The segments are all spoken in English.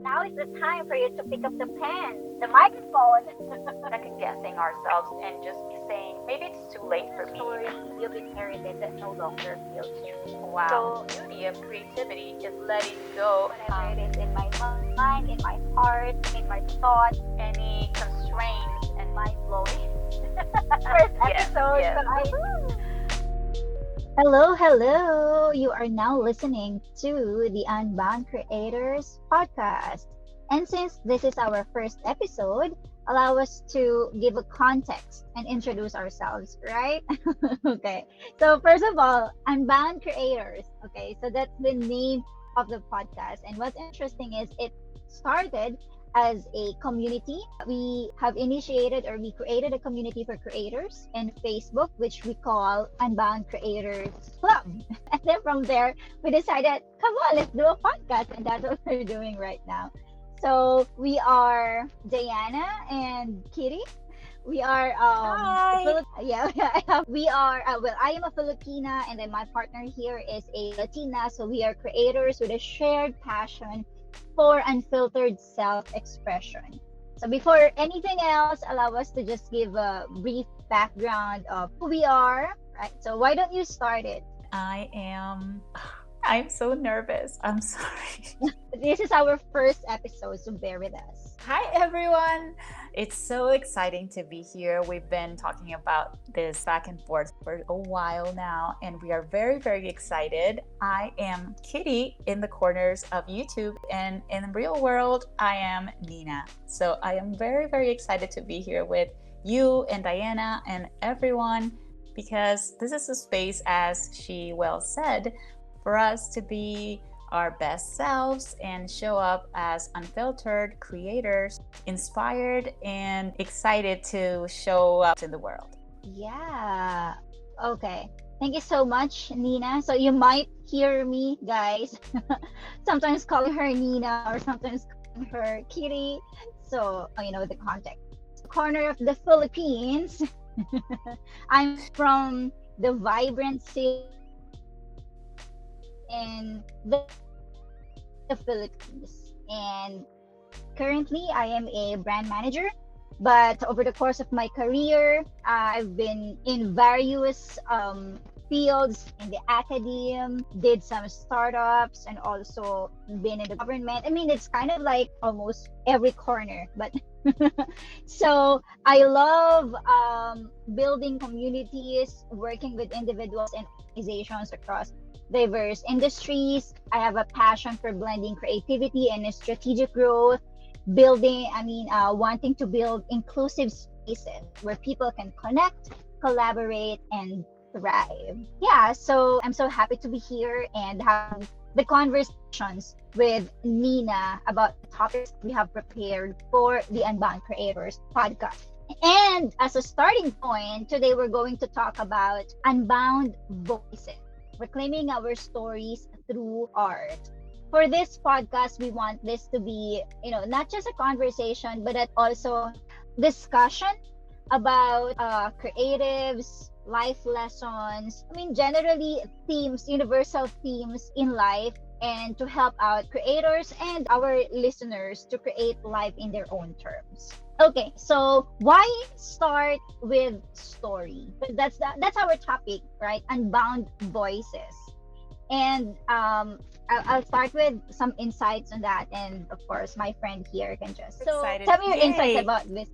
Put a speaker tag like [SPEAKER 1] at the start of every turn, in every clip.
[SPEAKER 1] Now is the time for you to pick up the pen, the microphone.
[SPEAKER 2] Second guessing ourselves and just saying, maybe it's too late for me.
[SPEAKER 1] Stories you've inherited that no longer feel true.
[SPEAKER 2] Wow. So, beauty of creativity is letting go
[SPEAKER 1] Whatever it is in my mind, in my heart, in my thoughts,
[SPEAKER 2] any constraints and
[SPEAKER 1] mind-blowing. First episode,
[SPEAKER 2] yes.
[SPEAKER 1] but Hello. You are now listening to the Unbound Creators Podcast. And since this is our first episode, allow us to give a context and introduce ourselves, right? Okay. So first of all, Unbound Creators. Okay. So that's the name of the podcast. And what's interesting is it started as a community. We have initiated or we created a community for creators in Facebook, which we call Unbound Creators Club. And then from there, we decided, come on, let's do a podcast. And that's what we're doing right now. So we are Diana and Kitty. We are
[SPEAKER 2] Hi.
[SPEAKER 1] we are I am a Filipina, and then my partner here is a Latina. So we are creators with a shared passion for unfiltered self-expression. So before anything else, allow us to just give a brief background of who we are, right? So why don't you start it?
[SPEAKER 2] I'm so nervous. I'm sorry.
[SPEAKER 1] This is our first episode, so bear with us.
[SPEAKER 2] Hi, everyone. It's so exciting to be here. We've been talking about this back and forth for a while now, and we are very, very excited. I am Kitty in the corners of YouTube, and in the real world, I am Nina. So I am very, very excited to be here with you and Diana and everyone, because this is a space, as she well said, for us to be our best selves and show up as unfiltered creators, inspired and excited to show up in the world.
[SPEAKER 1] Yeah. Okay. Thank you so much, Nina. So you might hear me, guys, sometimes calling her Nina or sometimes calling her Kitty. So, you know, the context. Corner of the Philippines. I'm from the vibrant city in the Philippines, and currently I am a brand manager. But over the course of my career, I've been in various fields in the academe, did some startups, and also been in the government. I mean, it's kind of like almost every corner, but so I love building communities, working with individuals and organizations across diverse industries. I have a passion for blending creativity and strategic growth, wanting to build inclusive spaces where people can connect, collaborate, and thrive. Yeah, so I'm so happy to be here and have the conversations with Nina about the topics we have prepared for the Unbound Creators podcast. And as a starting point, today we're going to talk about unbound voices, reclaiming our stories through art. For this podcast, we want this to be, not just a conversation, but that also discussion about creatives, life lessons. I mean, generally themes, universal themes in life, and to help out creators and our listeners to create life in their own terms. Okay, so why start with story? That's our topic, right? Unbound voices. And I'll start with some insights on that, and of course my friend here can just
[SPEAKER 2] Excited.
[SPEAKER 1] tell me your
[SPEAKER 2] Yay.
[SPEAKER 1] insights about this.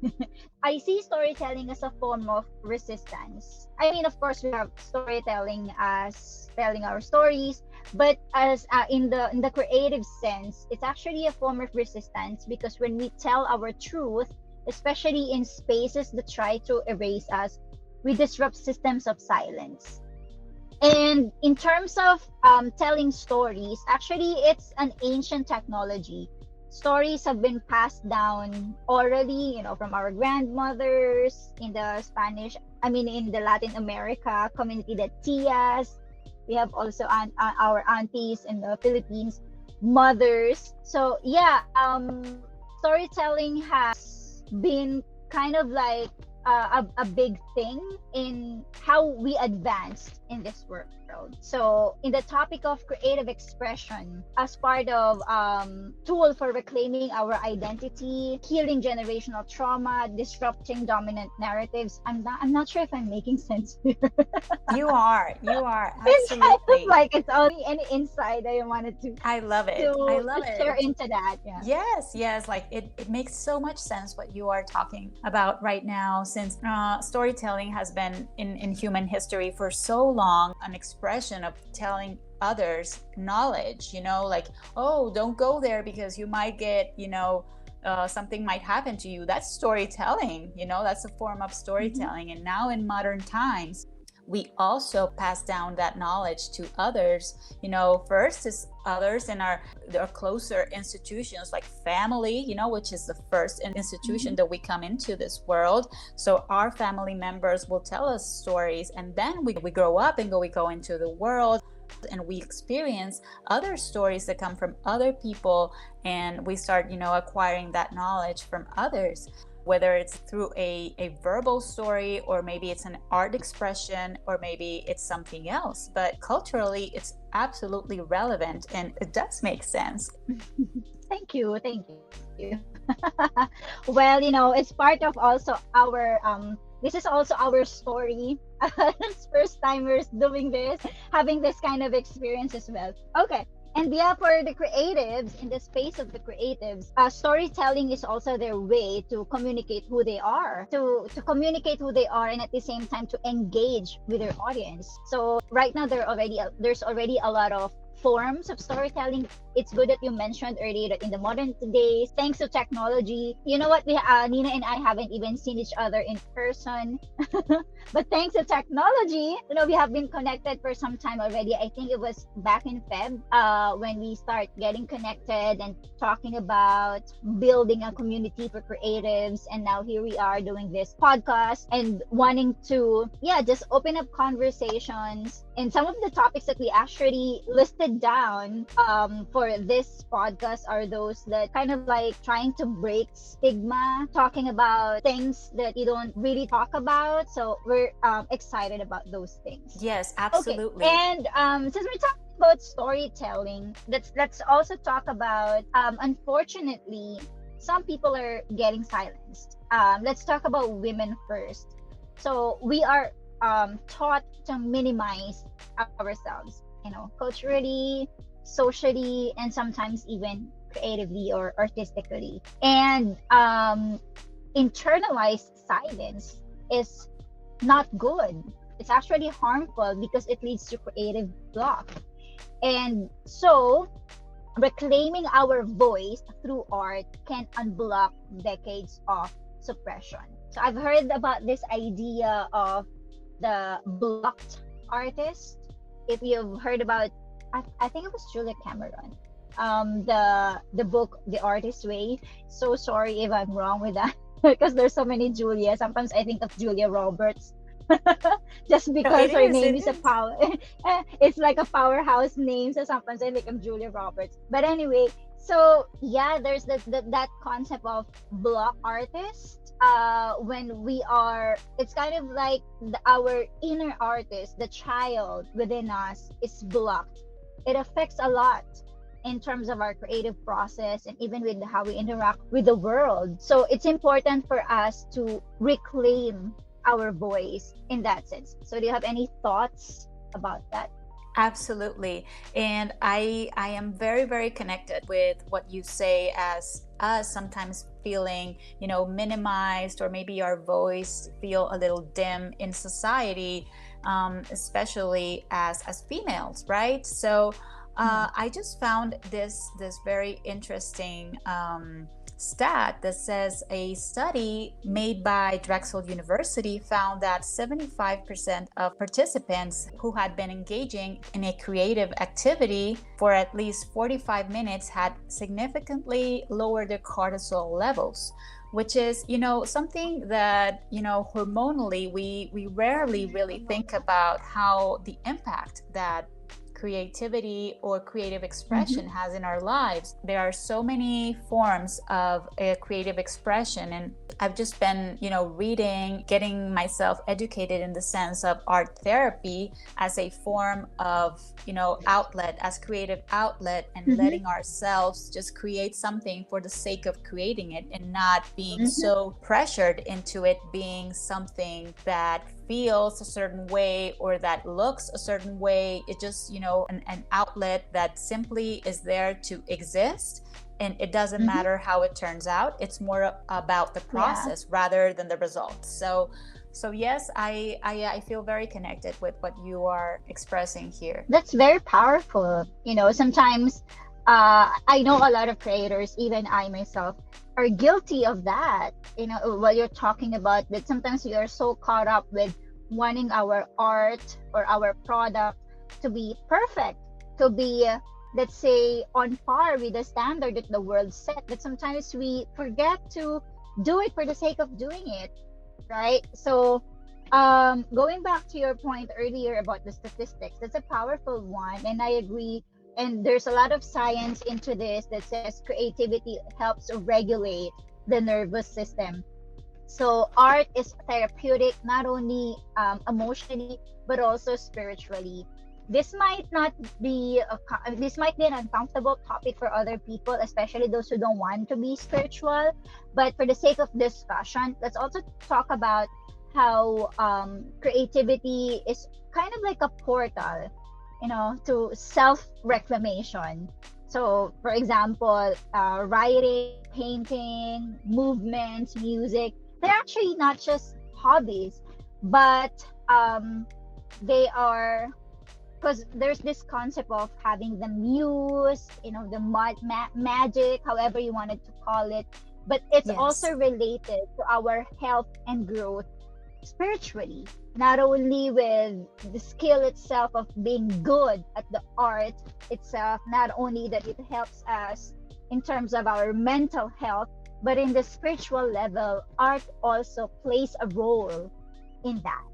[SPEAKER 1] I see storytelling as a form of resistance. I mean, of course we have storytelling as telling our stories, but as in the creative sense, it's actually a form of resistance, because when we tell our truth, especially in spaces that try to erase us, we disrupt systems of silence. And in terms of telling stories, actually, it's an ancient technology. Stories have been passed down orally, from our grandmothers in the in the Latin America community, the tias. We have also our aunties in the Philippines, mothers. So yeah, storytelling has been kind of like a big thing in how we advanced in this world. So, in the topic of creative expression, as part of tool for reclaiming our identity, healing generational trauma, disrupting dominant narratives. I'm not sure if I'm making sense here.
[SPEAKER 2] You are
[SPEAKER 1] It's kind of
[SPEAKER 2] absolutely.
[SPEAKER 1] like it's only an insight I wanted
[SPEAKER 2] I love it. I
[SPEAKER 1] to
[SPEAKER 2] love
[SPEAKER 1] share
[SPEAKER 2] it.
[SPEAKER 1] into that. Yeah.
[SPEAKER 2] Yes, like it makes so much sense what you are talking about right now, since storytelling has been in human history for so long an expression of telling others knowledge, like, oh, don't go there because you might get, something might happen to you. That's storytelling, that's a form of
[SPEAKER 1] Mm-hmm.
[SPEAKER 2] storytelling. And now in modern times, we also pass down that knowledge to others, first is others in our closer institutions like family, which is the first institution
[SPEAKER 1] Mm-hmm.
[SPEAKER 2] that we come into this world. So our family members will tell us stories, and then we grow up and we go into the world and we experience other stories that come from other people, and we start acquiring that knowledge from others, whether it's through a verbal story, or maybe it's an art expression, or maybe it's something else. But culturally, it's absolutely relevant and it does make sense.
[SPEAKER 1] Thank you. Well, it's part of also our this is also our story as first timers doing this, having this kind of experience as well. Okay. And yeah, for the creatives, in the space of the creatives, storytelling is also their way to communicate who they are, to communicate who they are, and at the same time to engage with their audience. So right now, there's already a lot of forms of storytelling. It's good that you mentioned earlier that in the modern days, thanks to technology, you know what, we Nina and I haven't even seen each other in person. But thanks to technology, we have been connected for some time already. I think it was back in Feb, when we start getting connected and talking about building a community for creatives. And now here we are doing this podcast and wanting to, yeah, just open up conversations. And some of the topics that we actually listed down for this podcast are those that kind of like trying to break stigma, talking about things that you don't really talk about. So we're excited about those things.
[SPEAKER 2] Yes,
[SPEAKER 1] Okay,
[SPEAKER 2] absolutely.
[SPEAKER 1] and since we're talking about storytelling, let's also talk about unfortunately, some people are getting silenced. Let's talk about women first. So we are taught to minimize ourselves, culturally, socially, and sometimes even creatively or artistically. And internalized silence is not good. It's actually harmful because it leads to creative block. And so, reclaiming our voice through art can unblock decades of suppression. So, I've heard about this idea of the blocked artist. If you've heard about, I think it was Julia Cameron. The book The Artist's Way. So sorry if I'm wrong with that because there's so many Julia. Sometimes I think of Julia Roberts just
[SPEAKER 2] No, it
[SPEAKER 1] because her
[SPEAKER 2] is.
[SPEAKER 1] name
[SPEAKER 2] It
[SPEAKER 1] is a
[SPEAKER 2] is.
[SPEAKER 1] power. It's like a powerhouse name. So sometimes I think of Julia Roberts. But anyway, so yeah, there's that concept of block artist. When we are, it's kind of like our inner artist, the child within us, is blocked. It affects a lot in terms of our creative process and even with how we interact with the world. So it's important for us to reclaim our voice in that sense. So do you have any thoughts about that?
[SPEAKER 2] Absolutely. And I am very, very connected with what you say, as us sometimes feeling, minimized, or maybe our voice feel a little dim in society, especially as females, right? So
[SPEAKER 1] Mm-hmm.
[SPEAKER 2] I just found this very interesting stat that says a study made by Drexel University found that 75% of participants who had been engaging in a creative activity for at least 45 minutes had significantly lowered their cortisol levels, which is, something that, hormonally we rarely really think about how the impact that creativity or creative expression has in our lives. There are so many forms of a creative expression, and I've just been, reading, getting myself educated in the sense of art therapy as a form of, outlet, as creative outlet, and letting ourselves just create something for the sake of creating it and not being so pressured into it being something that feels a certain way or that looks a certain way. It just, an outlet that simply is there to exist, and it doesn't matter how it turns out. It's more about the process rather than the results. So yes, I feel very connected with what you are expressing here.
[SPEAKER 1] That's very powerful. Sometimes I know a lot of creators, even I myself, are guilty of that. While you're talking about that, sometimes we are so caught up with wanting our art or our product to be perfect, to be, let's say, on par with the standard that the world set, that sometimes we forget to do it for the sake of doing it, right? So going back to your point earlier about the statistics, that's a powerful one, and I agree. And there's a lot of science into this that says creativity helps regulate the nervous system. So art is therapeutic, not only emotionally but also spiritually. This might not be this might be an uncomfortable topic for other people, especially those who don't want to be spiritual. But for the sake of discussion, let's also talk about how creativity is kind of like a portal, to self-reclamation. So, for example, writing, painting, movements, music, they're actually not just hobbies, but they are, because there's this concept of having the muse, the magic, however you wanted to call it, but it's also related to our health and growth spiritually, not only with the skill itself of being good at the art itself, not only that it helps us in terms of our mental health, but in the spiritual level, art also plays a role in that.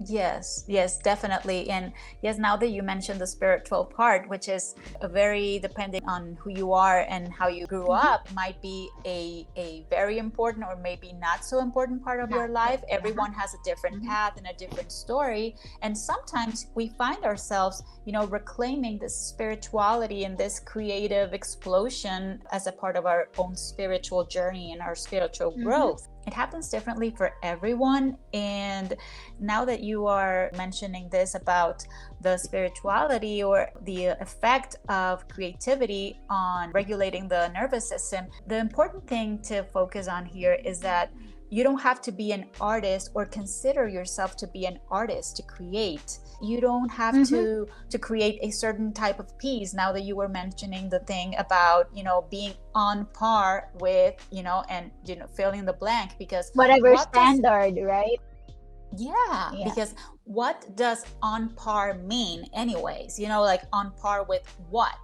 [SPEAKER 2] Yes, definitely. And yes, now that you mentioned the spiritual part, which is a very depending on who you are and how you grew up, might be a very important or maybe not so important part of your life. Everyone has a different path and a different story. And sometimes we find ourselves, reclaiming this spirituality and this creative explosion as a part of our own spiritual journey and our spiritual growth. It happens differently for everyone. And now that you are mentioning this about the spirituality or the effect of creativity on regulating the nervous system, the important thing to focus on here is that you don't have to be an artist or consider yourself to be an artist to create. You don't have to create a certain type of piece. Now that you were mentioning the thing about, being on par with, and, fill in the blank, because
[SPEAKER 1] whatever standard, right?
[SPEAKER 2] Yeah, because what does on par mean anyways? Like on par with what?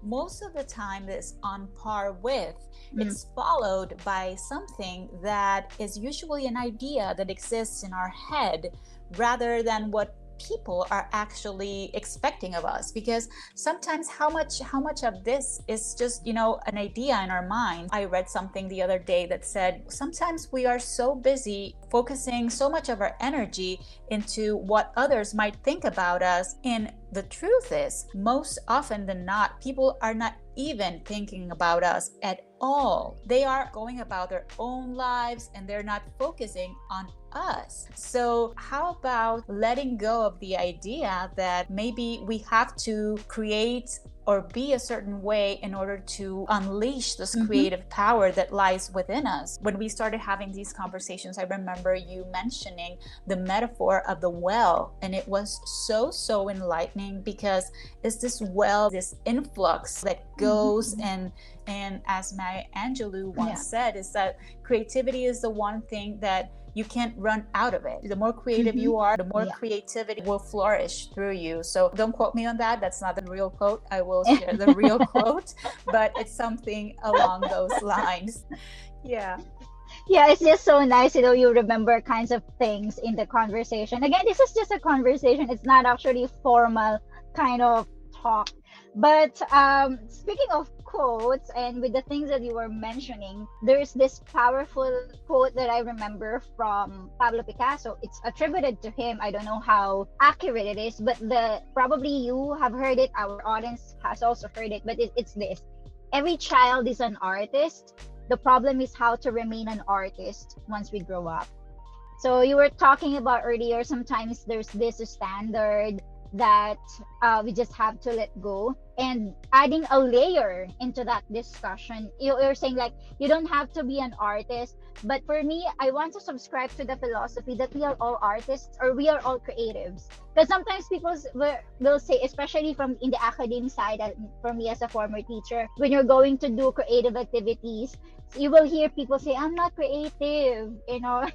[SPEAKER 2] Most of the time this on par with, it's followed by something that is usually an idea that exists in our head rather than what people are actually expecting of us. Because sometimes how much of this is just an idea in our mind. I read something the other day that said sometimes we are so busy focusing so much of our energy into what others might think about us, and the truth is most often than not people are not even thinking about us at all. They are going about their own lives and they're not focusing on us. So how about letting go of the idea that maybe we have to create or be a certain way in order to unleash this creative power that lies within us? When we started having these conversations, I remember you mentioning the metaphor of the well, and it was so enlightening, because it's this well, this influx that goes and as Maya Angelou once said, is that creativity is the one thing that you can't run out of it. The more creative you are, the more creativity will flourish through you. So don't quote me on that. That's not the real quote. I will share the real quote, but it's something along those lines. Yeah,
[SPEAKER 1] it's just so nice, you remember kinds of things in the conversation. Again, this is just a conversation. It's not actually formal kind of talk. But speaking of quotes, and with the things that you were mentioning, there's this powerful quote that I remember from Pablo Picasso. It's attributed to him. I don't know how accurate it is, but the probably you have heard it. Our audience has also heard it. But it's this: every child is an artist. The problem is how to remain an artist once we grow up. So you were talking about earlier, sometimes there's this standard that we just have to let go. And adding a layer into that discussion, you're saying like you don't have to be an artist. But for me, I want to subscribe to the philosophy that we are all artists or we are all creatives. Because sometimes people will say, especially from in the academic side, for me as a former teacher, when you're going to do creative activities, you will hear people say, I'm not creative. You know,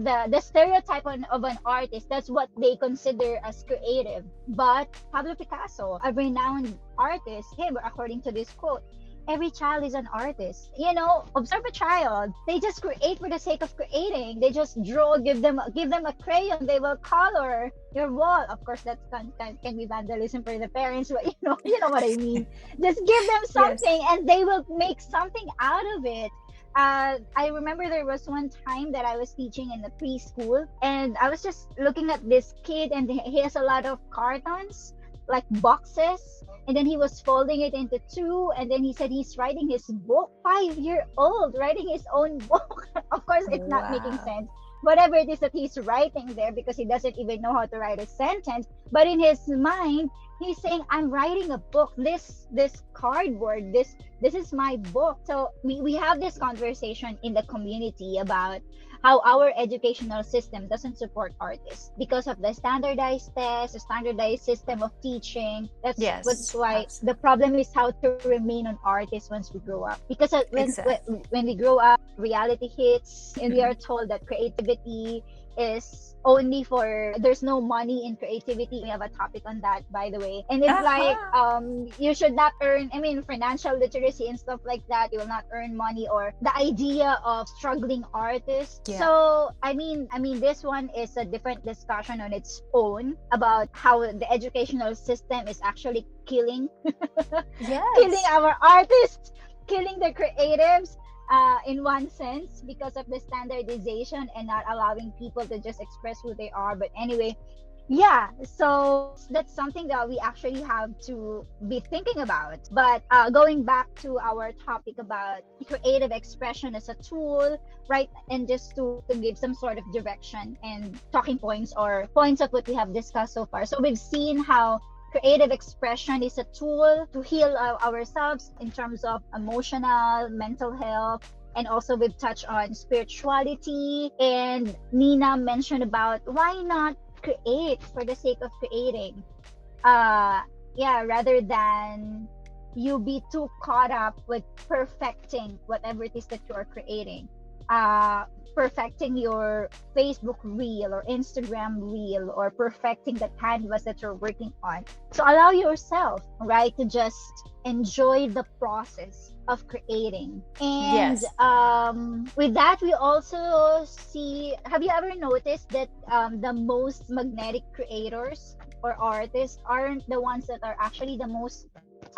[SPEAKER 1] the stereotype of an artist, that's what they consider as creative. But Pablo Picasso, a renowned artist, him, according to this quote, every child is an artist. You know, observe a child. They just create for the sake of creating. They just draw, give them a crayon, they will color your wall. Of course, that can be vandalism for the parents, but you know what I mean. Just give them something,
[SPEAKER 2] Yes.
[SPEAKER 1] and they will make something out of it. I remember there was one time that I was teaching in the preschool, and I was just looking at this kid, and he has a lot of cartons, like boxes, and then he was folding it into two, and then he said he's writing his book. 5 year old writing his own book. Of course, it's not making
[SPEAKER 2] Wow.
[SPEAKER 1] sense. Whatever it is that he's writing there, because he doesn't even know how to write a sentence. But in his mind, he's saying, I'm writing a book. This cardboard, this is my book. So we have this conversation in the community about how our educational system doesn't support artists because of the standardized tests, the standardized system of teaching. That's
[SPEAKER 2] Yes,
[SPEAKER 1] why the
[SPEAKER 2] absolutely.
[SPEAKER 1] problem is how to remain an artist once we grow up. Because
[SPEAKER 2] Exactly.
[SPEAKER 1] when we grow up, reality hits, and we are
[SPEAKER 2] Mhm.
[SPEAKER 1] told that creativity is only for, there's no money in creativity. We have a topic on that, by the way. And it's like
[SPEAKER 2] Uh-huh.
[SPEAKER 1] you should not earn, I mean, financial literacy and stuff like that. You will not earn money, or the idea of struggling artists.
[SPEAKER 2] Yeah.
[SPEAKER 1] So I mean this one is a different discussion on its own about how the educational system is actually killing killing
[SPEAKER 2] Yes.
[SPEAKER 1] our artists, killing the creatives, in one sense, because of the standardization and not allowing people to just express who they are. But anyway, yeah, so that's something that we actually have to be thinking about. But going back to our topic about creative expression as a tool, right? And just to give some sort of direction and talking points or points of what we have discussed so far. So we've seen how creative expression is a tool to heal ourselves in terms of emotional, mental health. And also we've touched on spirituality, and Nina mentioned about why not create for the sake of creating. uh yeah, rather than you be too caught up with perfecting whatever it is that you are creating, uh perfecting your Facebook reel or Instagram reel, or perfecting the canvas that you're working on. So allow yourself, right, to just enjoy the process of creating. And
[SPEAKER 2] Yes.
[SPEAKER 1] with that, we also see, have you ever noticed that the most magnetic creators or artists aren't the ones that are actually the most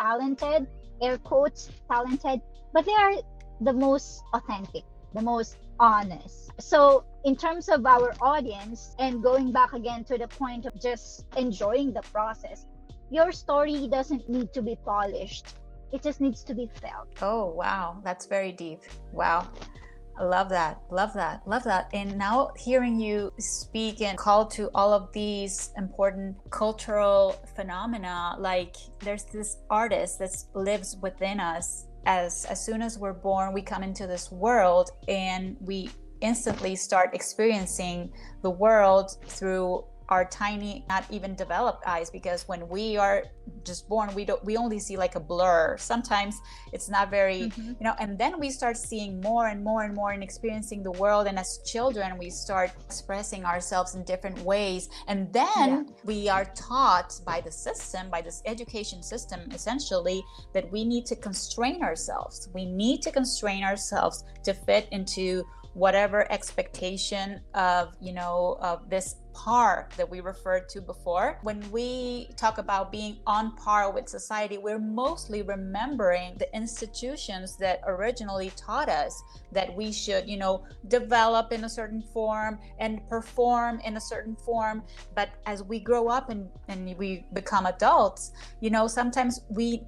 [SPEAKER 1] talented, air quotes talented, but they are the most authentic, the most honest. So in terms of our audience, and going back again to the point of just enjoying the process, your story doesn't need to be polished, it just needs to be felt.
[SPEAKER 2] Oh, wow. That's very deep. Wow. I love that. Love that. Love that. And now hearing you speak and call to all of these important cultural phenomena, like there's this artist that lives within us. As soon as we're born, we come into this world and we instantly start experiencing the world through our tiny, not even developed eyes, because when we are just born, we only see like a blur. Sometimes it's not very,
[SPEAKER 1] Mm-hmm.
[SPEAKER 2] and then we start seeing more and more and more and experiencing the world. And as children, we start expressing ourselves in different ways. And
[SPEAKER 1] Yeah.
[SPEAKER 2] then we are taught by the system, by this education system, essentially, that we need to constrain ourselves. We need to constrain ourselves to fit into whatever expectation of, of this par that we referred to before. When we talk about being on par with society, we're mostly remembering the institutions that originally taught us that we should, develop in a certain form and perform in a certain form. But as we grow up and we become adults, sometimes we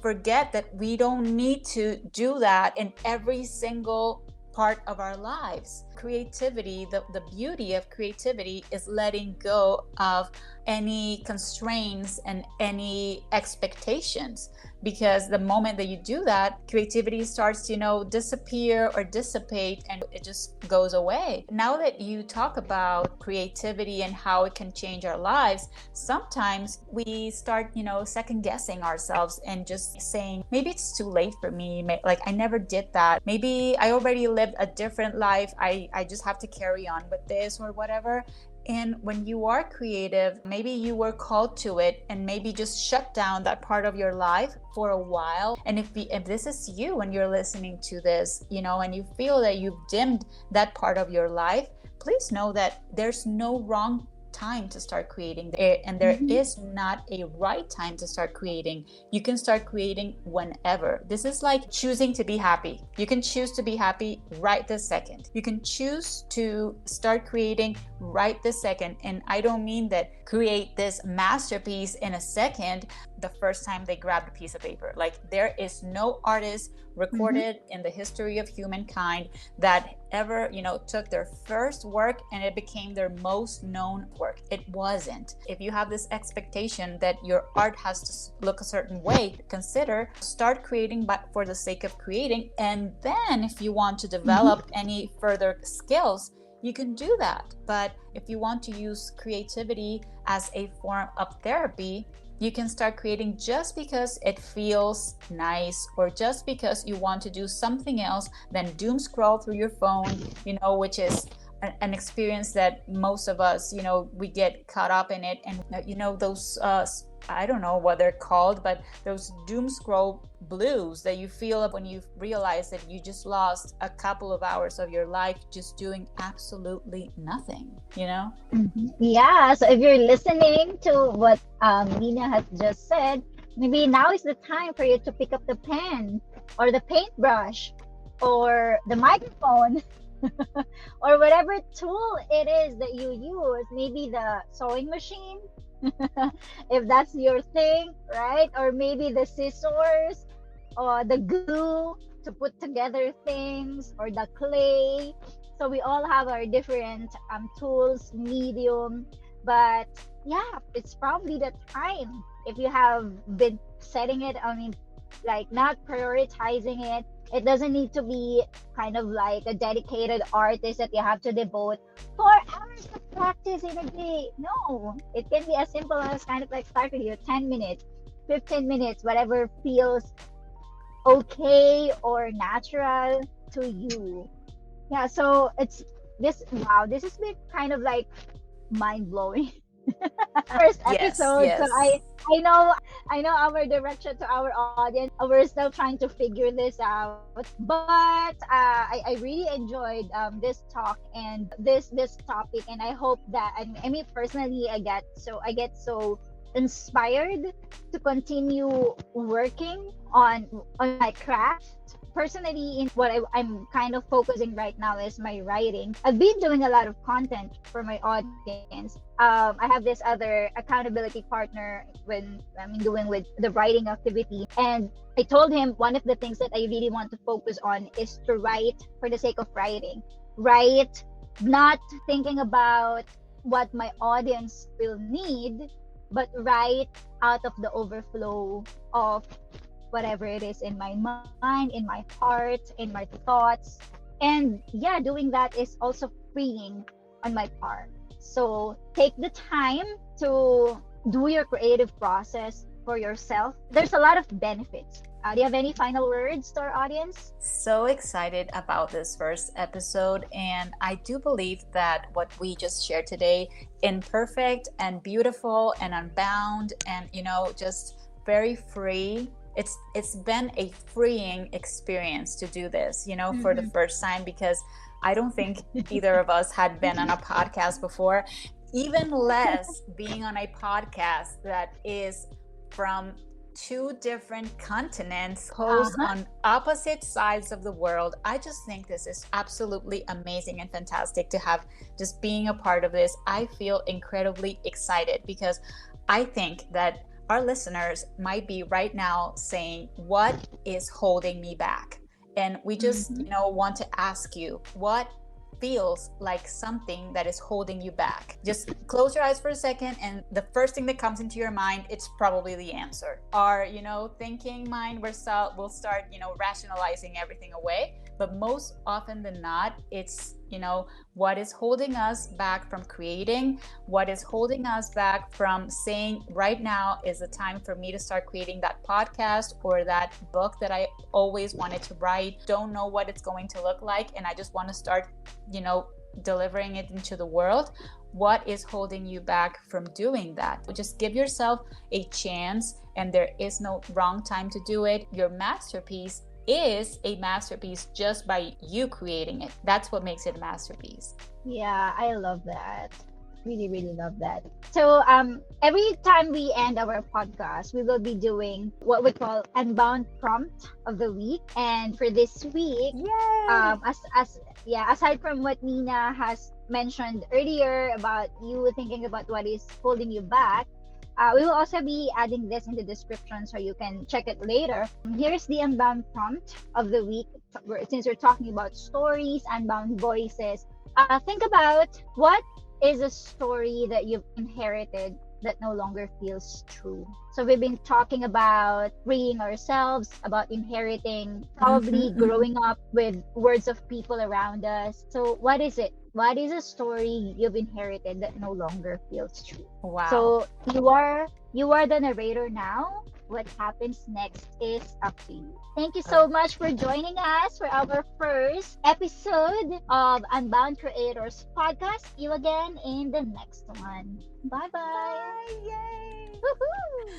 [SPEAKER 2] forget that we don't need to do that in every single part of our lives. Creativity, the beauty of creativity is letting go of any constraints and any expectations, because the moment that you do that, creativity starts to disappear or dissipate, and it just goes away. Now that you talk about creativity and how it can change our lives, sometimes we start second guessing ourselves and just saying, maybe it's too late for me, like I never did that, maybe I already lived a different life, I just have to carry on with this or whatever. And when you are creative, maybe you were called to it, and maybe just shut down that part of your life for a while. And if this is you and you're listening to this, and you feel that you've dimmed that part of your life, please know that there's no wrong time to start creating, and there is not a right time to start creating. You can start creating whenever. This is like choosing to be happy. You can choose to be happy right this second. You can choose to start creating right this second. And I don't mean that create this masterpiece in a second the first time they grabbed a piece of paper. Like, there is no artist recorded in the history of humankind that ever took their first work and it became their most known work. It wasn't. If you have this expectation that your art has to look a certain way, consider start creating but for the sake of creating, and then if you want to develop any further skills, you can do that. But if you want to use creativity as a form of therapy, you can start creating just because it feels nice, or just because you want to do something else than doom scroll through your phone, which is an experience that most of us, we get caught up in it. And those I don't know what they're called, but those doom scroll blues that you feel when you realize that you just lost a couple of hours of your life just doing absolutely nothing.
[SPEAKER 1] Yeah, so if you're listening to what Nina has just said, maybe now is the time for you to pick up the pen or the paintbrush or the microphone or whatever tool it is that you use, maybe the sewing machine if that's your thing, right? Or maybe the scissors or the glue to put together things, or the clay. So we all have our different tools, medium, but yeah, it's probably the time. If you have been setting it, like not prioritizing it, it doesn't need to be kind of like a dedicated artist that you have to devote 4 hours to practice in a day. No, it can be as simple as kind of like start with your 10 minutes, 15 minutes, whatever feels okay or natural to you. Yeah, so it's this. Wow, this has been kind of like mind blowing. First episode,
[SPEAKER 2] Yes.
[SPEAKER 1] so I know our direction to our audience. We're still trying to figure this out, but I really enjoyed this talk and this topic, and I hope that I mean personally I get so inspired to continue working on my craft. Personally, in what I'm kind of focusing right now is my writing. I've been doing a lot of content for my audience. I have this other accountability partner when I'm doing with the writing activity, and I told him one of the things that I really want to focus on is to write for the sake of writing. Write, not thinking about what my audience will need, but write out of the overflow of whatever it is in my mind, in my heart, in my thoughts. And yeah, doing that is also freeing on my part. So take the time to do your creative process for yourself. There's a lot of benefits. Do you have any final words to our audience?
[SPEAKER 2] So excited about this first episode, and I do believe that what we just shared today, imperfect and beautiful and unbound and just very free, it's been a freeing experience to do this for the first time, because I don't think either of us had been on a podcast before. even less being on a podcast that is from two different continents, hosts
[SPEAKER 1] Uh-huh.
[SPEAKER 2] on opposite sides of the world. I just think this is absolutely amazing and fantastic to have just being a part of this. I feel incredibly excited because I think that our listeners might be right now saying, what is holding me back? And we just,
[SPEAKER 1] Mm-hmm.
[SPEAKER 2] want to ask you, what feels like something that is holding you back? Just close your eyes for a second, and the first thing that comes into your mind, it's probably the answer. Our, thinking mind will start, rationalizing everything away. But most often than not, it's, what is holding us back from creating, what is holding us back from saying, right now is the time for me to start creating that podcast or that book that I always wanted to write. Don't know what it's going to look like, and I just want to start, delivering it into the world. What is holding you back from doing that? Just give yourself a chance, and there is no wrong time to do it. Your masterpiece is a masterpiece just by you creating it. That's what makes it a masterpiece.
[SPEAKER 1] Yeah, I love that. Really, really love that. So, every time we end our podcast, we will be doing what we call Unbound Prompt of the week. And for this week,
[SPEAKER 2] Yay!
[SPEAKER 1] aside from what Nina has mentioned earlier about you thinking about what is holding you back, we will also be adding this in the description so you can check it later. Here's the Unbound Prompt of the week. Since we're talking about stories, unbound voices, think about what is a story that you've inherited that no longer feels true. So we've been talking about freeing ourselves, about inheriting,
[SPEAKER 2] Mm-hmm,
[SPEAKER 1] probably
[SPEAKER 2] mm-hmm.
[SPEAKER 1] growing up with words of people around us. So what is it? What is a story you've inherited that no longer feels true?
[SPEAKER 2] Wow.
[SPEAKER 1] So you are the narrator now. What happens next is up to you. Thank you
[SPEAKER 2] Uh,
[SPEAKER 1] so much for joining us for our first episode of Unbound Creators Podcast. See you again in the next one. Bye bye.
[SPEAKER 2] Bye! Yay!
[SPEAKER 1] Woohoo!